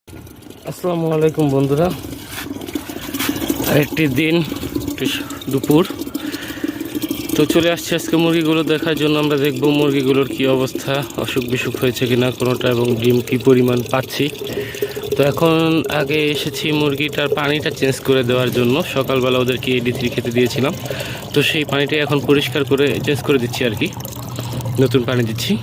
আসসালামু আলাইকুম বন্ধুরা, আরেকটি দিন দুপুর তো চলে আসছে আজকে মুরগিগুলো দেখার জন্য। আমরা দেখব মুরগিগুলোর কি অবস্থা, অসুখ বিসুখ হয়েছে কিনা কোনোটা, এবং ডিম কি পরিমাণ পাচ্ছি। তো এখন আগে এসেছি মুরগিটার পানিটা চেঞ্জ করে দেওয়ার জন্য। সকালবেলা ওদেরকে D3 খেতে দিয়েছিলাম, তো সেই পানিটাই এখন পরিষ্কার করে চেঞ্জ করে দিচ্ছি আর কি, নতুন পানি দিচ্ছি।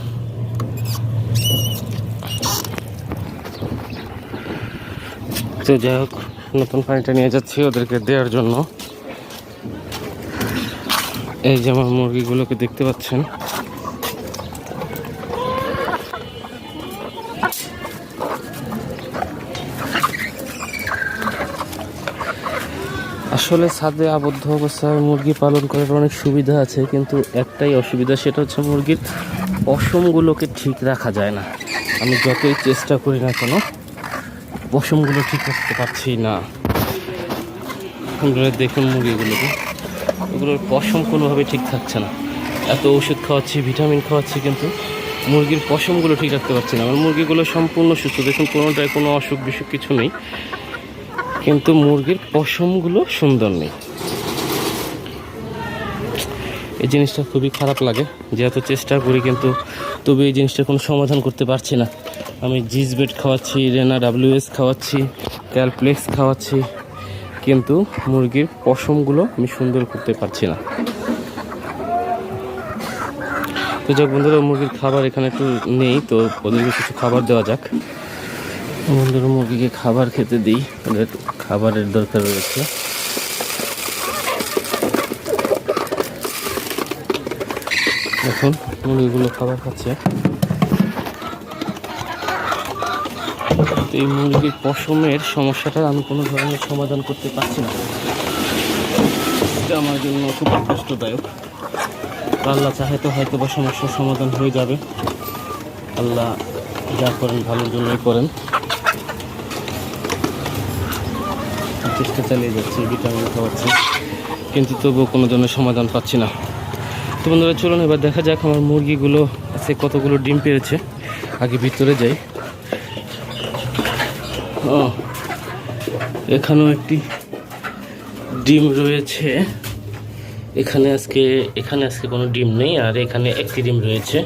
তো যাই হোক, নতুন পানিটা নিয়ে যাচ্ছি ওদেরকে দেওয়ার জন্য। এই যে আমার মুরগিগুলোকে দেখতে পাচ্ছেন, আসলে ছাদে আবদ্ধ অবস্থায় মুরগি পালন করার অনেক সুবিধা আছে, কিন্তু একটাই অসুবিধা, সেটা হচ্ছে মুরগির পশমগুলোকে ঠিক রাখা যায় না। আমি যতই চেষ্টা করি না কেন পশমগুলো ঠিক রাখতে পারছি না। দেখুন মুরগিগুলোকে, ওগুলোর পশম কোনোভাবে ঠিক থাকছে না। এত ওষুধ খাওয়াচ্ছি, ভিটামিন খাওয়াচ্ছি, কিন্তু মুরগির পশমগুলো ঠিক রাখতে পারছি না। আমার মুরগিগুলো সম্পূর্ণ সুস্থ, দেখুন কোনোটায় কোনো অসুখ বিসুখ কিছু নেই, কিন্তু মুরগির পশমগুলো সুন্দর নেই। এই জিনিসটা খুবই খারাপ লাগে যে এত চেষ্টা করি, কিন্তু তবে এই জিনিসটার কোনো সমাধান করতে পারছি না। আমি জিজবেট খাওয়াচ্ছি, রেনা WS খাওয়াচ্ছি, ক্যালপ্লেক্স খাওয়াচ্ছি, কিন্তু মুরগির পশমগুলো আমি সুন্দর করতে পারছি না। তো যাক বন্ধুরা, মুরগির খাবার এখানে একটু নেই, তো ওদেরকে কিছু খাবার দেওয়া যাক। বন্ধুরা, মুরগিকে খাবার খেতে দিই, ওদের খাবারের দরকার রয়েছে। এখন মুরগিগুলো খাবার খাচ্ছে। এই মুরগির পশমের সমস্যাটা আমি কোনো ধরনের সমাধান করতে পারছি না, এটা আমার জন্য খুব কষ্টদায়ক। আল্লাহ চাহে তো হয়তো বা সমস্যার সমাধান হয়ে যাবে। আল্লাহ যা করেন ভালোর জন্যই করেন। চেষ্টা চালিয়ে যাচ্ছি, ভিটামিন খাওয়াচ্ছি, কিন্তু তবুও কোনো ধরনের সমাধান পাচ্ছি না। তো বন্ধুরা, চলুন এবার দেখা যাক আমার মুরগিগুলো আছে কতগুলো ডিম পেড়েছে। আগে ভিতরে যাই। এখানেও একটি ডিম রয়েছে। এখানে আজকে কোনো ডিম নেই, আর এখানে একটি ডিম রয়েছে।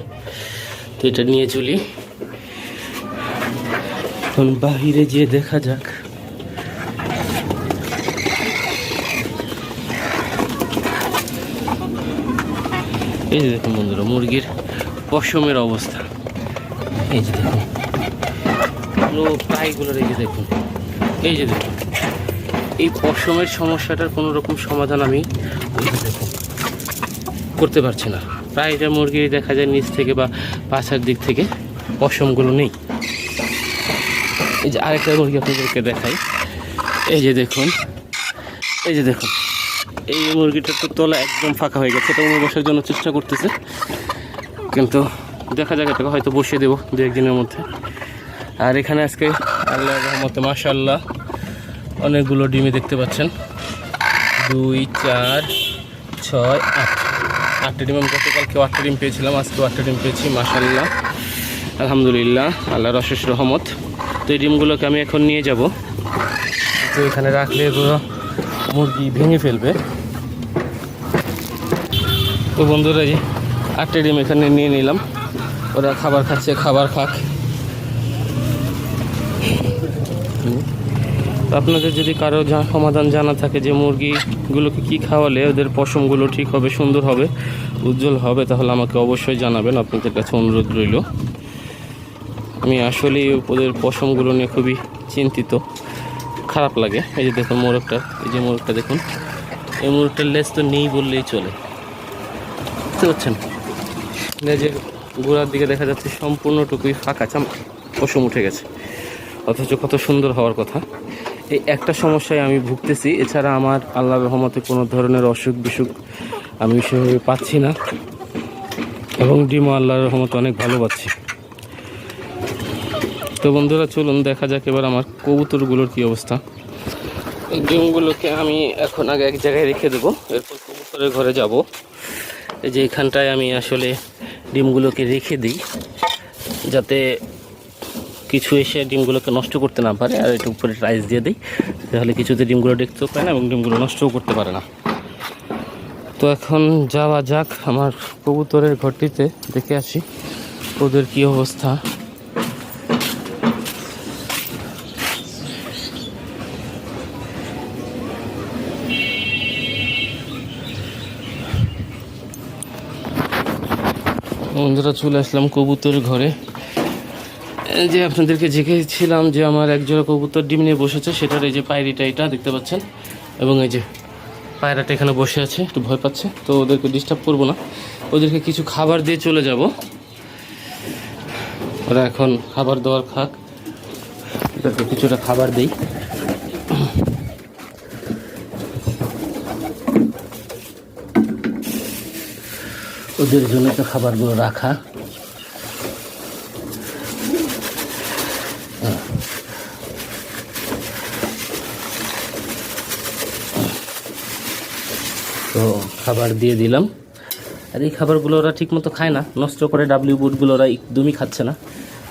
তো এটা নিয়ে চলি, এখন বাহিরে যেয়ে দেখা যাক। এই যে দেখুন বন্ধুরা, মুরগির পশমের অবস্থা। এই যে দেখুন পুরো প্রায়গুলোর, এই যে দেখুন, এই যে দেখুন, এই পশমের সমস্যাটার কোনো রকম সমাধান আমি করতে পারছি না। প্রায়টা মুরগি দেখা যায় নিচ থেকে বা পাছার দিক থেকে পশমগুলো নেই। এই যে আরেকটা মুরগি আপনাদেরকে দেখাই, এই যে দেখুন, এই যে দেখুন, এই মুরগিটার তো তলা একদম ফাঁকা হয়ে গেছে। এটা উমে বসার জন্য চেষ্টা করতেছে, কিন্তু দেখা যাক, এটাকে হয়তো বসিয়ে দেবো 2-1 দিনের মধ্যে। আর এখানে আজকে আল্লাহর রহমতে মাশাআল্লাহ অনেকগুলো ডিমই দেখতে পাচ্ছেন। 2, 4, 6, 8, 8টা ডিম। আমি গতকালকেও 8টা ডিম পেয়েছিলাম, আজকেও 8টা ডিম পেয়েছি মাশাআল্লাহ, আলহামদুলিল্লাহ, আল্লাহর অশেষ রহমত। তো এই ডিমগুলোকে আমি এখন নিয়ে যাব। তো এখানে রাখলে এগুলো মুরগি ভেঙে ফেলবে। তো বন্ধুরা, এই 8টা ডিম এখানে নিয়ে নিলাম, ওরা খাবার খাচ্ছে, খাবার খাক। আপনাদের যদি কারো সমাধান জানা থাকে যে মুরগিগুলোকে কি খাওয়ালে ওদের পশমগুলো ঠিক হবে, সুন্দর হবে, উজ্জ্বল হবে, তাহলে আমাকে অবশ্যই জানাবেন। আপনাদের কাছে অনুরোধ রইল। আমি আসলে ওদের পশমগুলো নিয়ে খুবই চিন্তিত, খারাপ লাগে। এই যে দেখুন মোরগটা, এই যে মোরগটা দেখুন, এই মোরগটার লেজ তো নেই বললেই চলে, বুঝতে পারছেন? লেজের গোড়ার দিকে দেখা যাচ্ছে সম্পূর্ণটুকুই ফাঁকা, পশম উঠে গেছে, অথচ কত সুন্দর হওয়ার কথা। এই একটা সমস্যায় আমি ভুগতেছি, এছাড়া আমার আল্লাহর রহমতে কোনো ধরনের অসুখ বিসুখ আমি সেভাবে পাচ্ছি না, এবং ডিমও আল্লাহর রহমতে অনেক ভালো পাচ্ছি। তো বন্ধুরা, চলুন দেখা যাক এবার আমার কবুতরগুলোর কি অবস্থা। এই ডিমগুলোকে আমি এখন আগে এক জায়গায় রেখে দেবো, এরপর কবুতরের ঘরে যাব। এই যে এখানটায় আমি আসলে ডিমগুলোকে রেখে দিই, যাতে কিছু এসে ডিমগুলোকে নষ্ট করতে না পারে, আর এটা উপরে রাইস দিয়ে দিই, তাহলে কিছুতে ডিমগুলো দেখতেও পায় না এবং ডিমগুলো নষ্টও করতে পারে না। তো এখন যাওয়া যাক আমার কবুতরের ঘরটিতে, দেখে আসি ওদের কি অবস্থা। বন্ধুরা চলে আসলাম কবুতরের ঘরে। যে আপনাদেরকে জিজ্ঞেসছিলাম যে আমার একজোড়া কবুতর ডিম নিয়ে বসেছে, সেটার এই যে পায়রিটা এটা দেখতে পাচ্ছেন, এবং এই যে পায়রাটা এখানে বসে আছে, একটু ভয় পাচ্ছে, তো ওদেরকে ডিস্টার্ব করবো না, ওদেরকে কিছু খাবার দিয়ে চলে যাব। ওরা এখন খাবার দাবার খাক, ওদেরকে কিছুটা খাবার দিই। ওদের জন্য তো খাবারগুলো রাখা। তো খাবার দিয়ে দিলাম, আর এই খাবারগুলো ওরা ঠিকমতো খায় না, নষ্ট করে, ডাব্লিউ বুটগুলো ওরা একদমই খাচ্ছে না।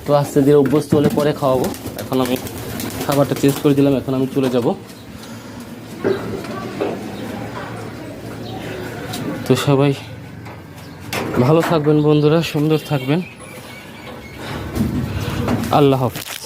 তো আস্তে ধীরে অভ্যস্ত হলে পরে খাওয়াবো। এখন আমি খাবারটা চেঞ্জ করে দিলাম, এখন আমি চলে যাব। তো সবাই ভালো থাকবেন বন্ধুরা, সুন্দর থাকবেন। আল্লাহ হাফেজ।